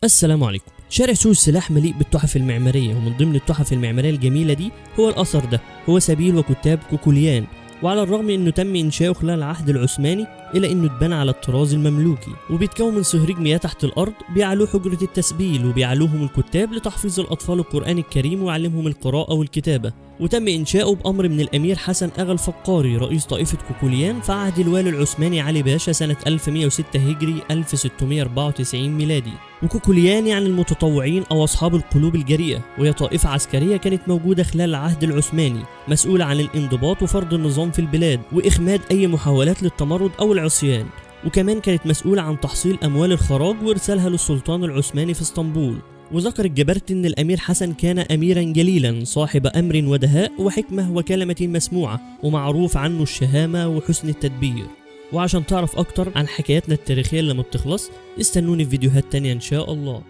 السلام عليكم. شارع سوق السلاح مليء بالتحف المعمارية، ومن ضمن التحف المعمارية الجميلة دي هو الأثر ده، هو سبيل وكتاب كوكوليان. وعلى الرغم انه تم انشاؤه خلال العهد العثماني الا انه اتبنى على الطراز المملوكي، وبيتكون من صهريج مياه تحت الارض بيعلوه حجرة التسبيل وبيعلوهم الكتاب لتحفيظ الاطفال القرآن الكريم ويعلمهم القراءة والكتابة. وتم انشاؤه بامر من الامير حسن اغا الفقاري رئيس طائفة كوكوليان في عهد الوالي العثماني علي باشا سنة 1106 هجري 1694 ميلادي. وكوكوليان يعني المتطوعين او اصحاب القلوب الجريئة، وهي طائفة عسكرية كانت موجودة خلال العهد العثماني مسؤولة عن الانضباط وفرض النظام في البلاد واخماد اي محاولات للتمرد او العصيان. وكمان كانت مسؤولة عن تحصيل اموال الخراج وارسالها للسلطان العثماني في اسطنبول. وذكر الجبرتي ان الامير حسن كان اميرا جليلا صاحب امر ودهاء وحكمة وكلمة مسموعة، ومعروف عنه الشهامة وحسن التدبير. وعشان تعرف اكتر عن حكاياتنا التاريخية اللي ما بتخلص، استنوني في فيديوهات تانية ان شاء الله.